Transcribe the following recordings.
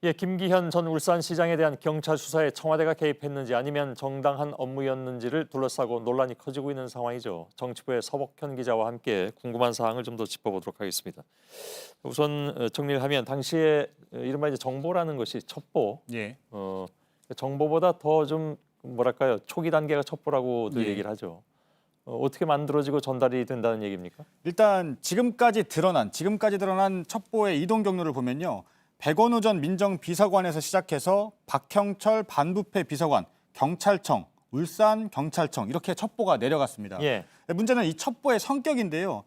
예, 김기현 전 울산시장에 대한 경찰 수사에 청와대가 개입했는지 아니면 정당한 업무였는지를 둘러싸고 논란이 커지고 있는 상황이죠. 정치부의 서복현 기자와 함께 궁금한 사항을 좀 더 짚어보도록 하겠습니다. 우선 정리를 하면 당시에 이른바 이제 정보라는 것이 첩보, 예. 정보보다 더 좀 뭐랄까요 초기 단계가 첩보라고도 예. 얘기를 하죠. 어떻게 만들어지고 전달이 된다는 얘기입니까? 일단 지금까지 드러난 첩보의 이동 경로를 보면요. 백원우 전 민정비서관에서 시작해서 박형철 반부패 비서관, 경찰청, 울산경찰청 이렇게 첩보가 내려갔습니다. 예. 문제는 이 첩보의 성격인데요.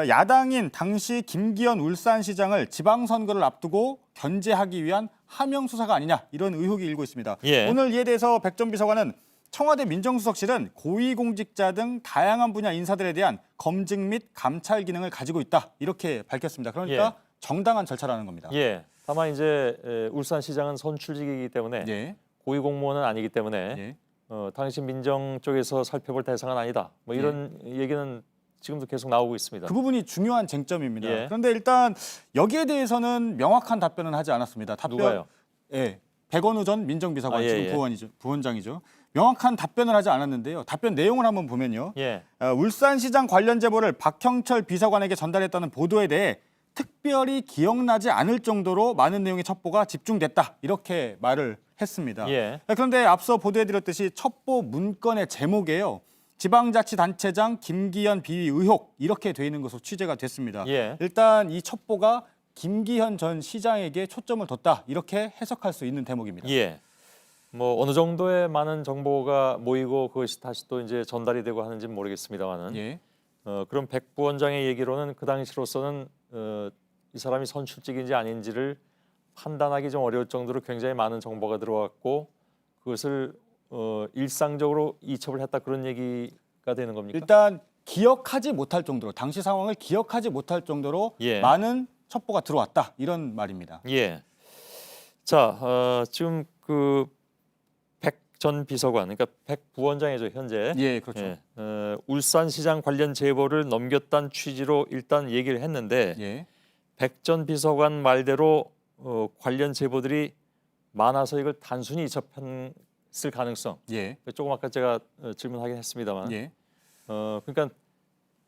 야당인 당시 김기현 울산시장을 지방선거를 앞두고 견제하기 위한 하명 수사가 아니냐 이런 의혹이 일고 있습니다. 예. 오늘 이에 대해서 백 전 비서관은 청와대 민정수석실은 고위공직자 등 다양한 분야 인사들에 대한 검증 및 감찰 기능을 가지고 있다 이렇게 밝혔습니다. 그러니까 정당한 절차라는 겁니다. 예. 다만 이제 울산시장은 선출직이기 때문에 예. 고위공무원은 아니기 때문에 예. 당신 민정 쪽에서 살펴볼 대상은 아니다. 뭐 이런 얘기는 지금도 계속 나오고 있습니다. 그 부분이 중요한 쟁점입니다. 예. 그런데 일단 여기에 대해서는 명확한 답변은 하지 않았습니다. 누가요? 예. 백원우 전 민정비서관 예, 지금 부원장이죠. 명확한 답변을 하지 않았는데요. 답변 내용을 한번 보면요. 예. 울산시장 관련 제보를 박형철 비서관에게 전달했다는 보도에 대해 특별히 기억나지 않을 정도로 많은 내용의 첩보가 집중됐다. 이렇게 말을 했습니다. 예. 그런데 앞서 보도해드렸듯이 첩보 문건의 제목에요. 지방자치단체장 김기현 비위 의혹 이렇게 돼 있는 것으로 취재가 됐습니다. 예. 일단 이 첩보가 김기현 전 시장에게 초점을 뒀다. 이렇게 해석할 수 있는 대목입니다. 예. 뭐 어느 정도의 많은 정보가 모이고 그것이 다시 또 이제 전달이 되고 하는지는 모르겠습니다만은 예. 그럼 백 부원장의 얘기로는 그 당시로서는 이 사람이 선출직인지 아닌지를 판단하기 좀 어려울 정도로 굉장히 많은 정보가 들어왔고 그것을 일상적으로 이첩을 했다 그런 얘기가 되는 겁니까? 일단 기억하지 못할 정도로 당시 상황을 기억하지 못할 정도로 예. 많은 첩보가 들어왔다 이런 말입니다. 예. 자, 지금 그 백 전 비서관, 그러니까 백 부원장이죠 현재. 예, 그렇죠. 예, 울산시장 관련 제보를 넘겼다는 취지로 일단 얘기를 했는데 예. 백 전 비서관 말대로 관련 제보들이 많아서 이걸 단순히 이첩했을 가능성. 예. 조금 아까 제가 질문하긴 했습니다만. 예. 그러니까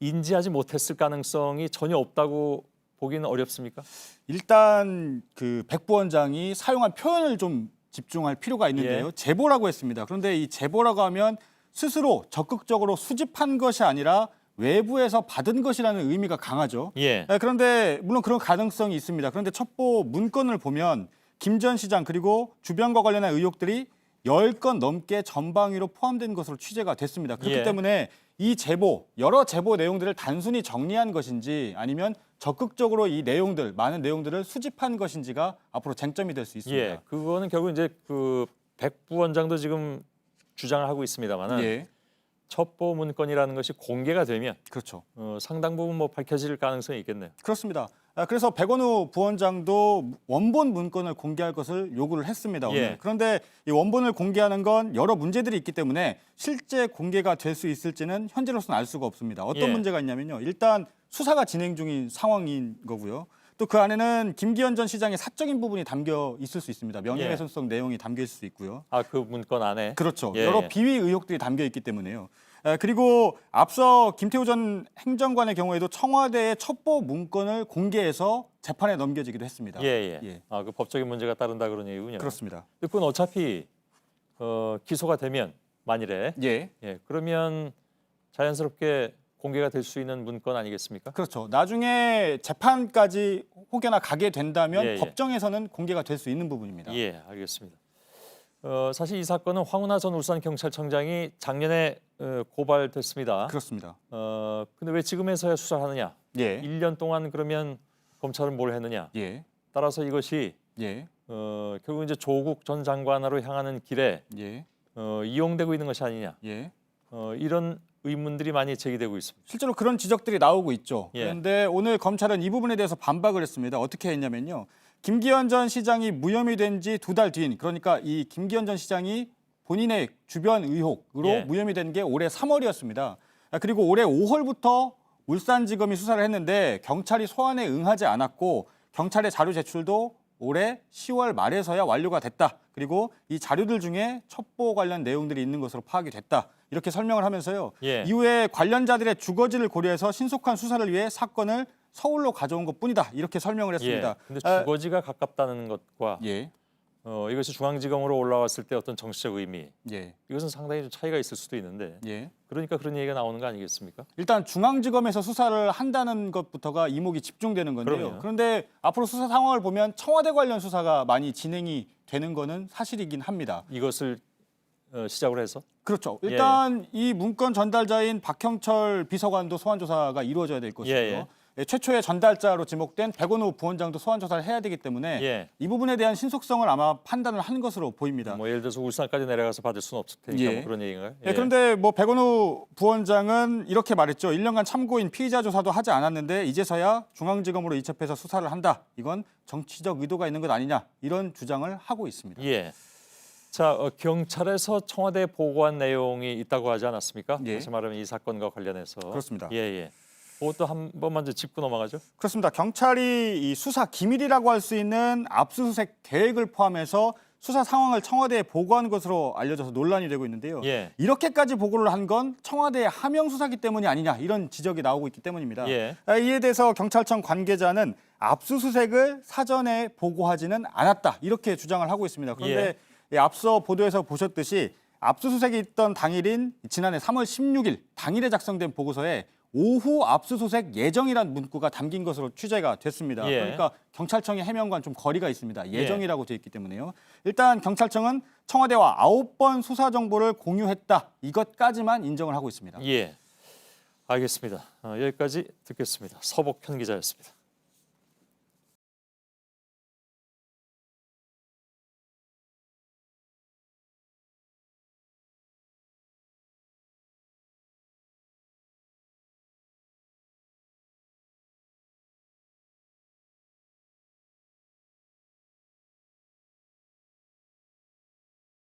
인지하지 못했을 가능성이 전혀 없다고 보기는 어렵습니까? 일단 그 백 부원장이 사용한 표현을 좀 집중할 필요가 있는데요. 예. 제보라고 했습니다. 그런데 이 제보라고 하면 스스로 적극적으로 수집한 것이 아니라 외부에서 받은 것이라는 의미가 강하죠. 예. 그런데 물론 그런 가능성이 있습니다. 그런데 첩보 문건을 보면 김 전 시장 그리고 주변과 관련한 의혹들이 10건 넘게 전방위로 포함된 것으로 취재가 됐습니다. 그렇기 예. 때문에 이 제보, 여러 제보 내용들을 단순히 정리한 것인지 아니면 적극적으로 이 내용들, 많은 내용들을 수집한 것인지가 앞으로 쟁점이 될 수 있습니다. 예. 그거는 결국 이제 그 백 부원장도 지금 주장을 하고 있습니다만은 예, 첩보 문건이라는 것이 공개가 되면 그렇죠. 상당 부분 뭐 밝혀질 가능성이 있겠네요. 그렇습니다. 그래서 백원우 부원장도 원본 문건을 공개할 것을 요구를 했습니다. 오늘. 예. 그런데 이 원본을 공개하는 건 여러 문제들이 있기 때문에 실제 공개가 될 수 있을지는 현재로서는 알 수가 없습니다. 어떤 예. 문제가 있냐면요. 일단 수사가 진행 중인 상황인 거고요. 또 그 안에는 김기현 전 시장의 사적인 부분이 담겨 있을 수 있습니다. 명예훼손성 내용이 담겨 있을 수 있고요. 아, 그 문건 안에. 그렇죠. 예, 여러 예. 비위 의혹들이 담겨 있기 때문에요. 그리고 앞서 김태우 전 행정관의 경우에도 청와대의 첩보 문건을 공개해서 재판에 넘겨지기도 했습니다. 예, 예. 예. 아, 그 법적인 문제가 따른다 그런 얘기군요. 그렇습니다. 그건 어차피 기소가 되면 만일에 예, 그러면 자연스럽게 공개가 될 수 있는 문건 아니겠습니까? 그렇죠. 나중에 재판까지 혹여나 가게 된다면 예, 예. 법정에서는 공개가 될 수 있는 부분입니다. 예, 알겠습니다. 사실 이 사건은 황운하 전 울산경찰청장이 작년에 고발됐습니다. 그렇습니다. 근데 왜 지금에서야 수사를 하느냐? 예, 1년 동안 그러면 검찰은 뭘 했느냐? 예, 따라서 이것이 예, 결국 이제 조국 전 장관으로 향하는 길에 예, 이용되고 있는 것이 아니냐? 예. 이런 의문들이 많이 제기되고 있습니다. 실제로 그런 지적들이 나오고 있죠. 예. 그런데 오늘 검찰은 이 부분에 대해서 반박을 했습니다. 어떻게 했냐면요. 김기현 전 시장이 무혐의 된 지 2달 뒤인, 그러니까 이 김기현 전 시장이 본인의 주변 의혹으로 예. 무혐의 된 게 올해 3월이었습니다. 그리고 올해 5월부터 울산지검이 수사를 했는데 경찰이 소환에 응하지 않았고 경찰의 자료 제출도 올해 10월 말에서야 완료가 됐다. 그리고 이 자료들 중에 첩보 관련 내용들이 있는 것으로 파악이 됐다. 이렇게 설명을 하면서요. 예. 이후에 관련자들의 주거지를 고려해서 신속한 수사를 위해 사건을 서울로 가져온 것뿐이다. 이렇게 설명을 했습니다. 근데 주거지가 가깝다는 것과 예. 이것이 중앙지검으로 올라왔을 때 어떤 정치적 의미, 예. 이것은 상당히 좀 차이가 있을 수도 있는데 예. 그러니까 그런 얘기가 나오는 거 아니겠습니까? 일단 중앙지검에서 수사를 한다는 것부터가 이목이 집중되는 건데요. 그럼요. 그런데 앞으로 수사 상황을 보면 청와대 관련 수사가 많이 진행이 되는 거는 사실이긴 합니다. 이것을 시작으로 해서 그렇죠. 일단 이 문건 전달자인 박형철 비서관도 소환 조사가 이루어져야 될 것이고요. 예. 최초의 전달자로 지목된 백원호 부원장도 소환 조사를 해야 되기 때문에 예. 이 부분에 대한 신속성을 아마 판단을 한 것으로 보입니다. 뭐 예를 들어서 울산까지 내려가서 받을 수는 없을 테니까 예. 뭐 그런 얘기인가요? 예, 그런데 뭐 백원호 부원장은 이렇게 말했죠. 1년간 참고인 피의자 조사도 하지 않았는데 이제서야 중앙지검으로 이첩해서 수사를 한다. 이건 정치적 의도가 있는 것 아니냐. 이런 주장을 하고 있습니다. 예. 자, 경찰에서 청와대에 보고한 내용이 있다고 하지 않았습니까? 예. 다시 말하면 이 사건과 관련해서. 그렇습니다. 예. 그것도 한 번만 좀 짚고 넘어가죠. 그렇습니다. 경찰이 이 수사 기밀이라고 할 수 있는 압수수색 계획을 포함해서 수사 상황을 청와대에 보고한 것으로 알려져서 논란이 되고 있는데요. 예. 이렇게까지 보고를 한 건 청와대의 하명 수사기 때문이 아니냐 이런 지적이 나오고 있기 때문입니다. 예. 이에 대해서 경찰청 관계자는 압수수색을 사전에 보고하지는 않았다 이렇게 주장을 하고 있습니다. 그런데 앞서 보도에서 보셨듯이 압수수색이 있던 당일인 지난해 3월 16일 당일에 작성된 보고서에 오후 압수수색 예정이란 문구가 담긴 것으로 취재가 됐습니다. 예. 그러니까 경찰청의 해명과는 좀 거리가 있습니다. 예정이라고 되어 있기 때문에요. 일단 경찰청은 청와대와 9번 수사 정보를 공유했다. 이것까지만 인정을 하고 있습니다. 예. 알겠습니다. 여기까지 듣겠습니다. 서복현 기자였습니다.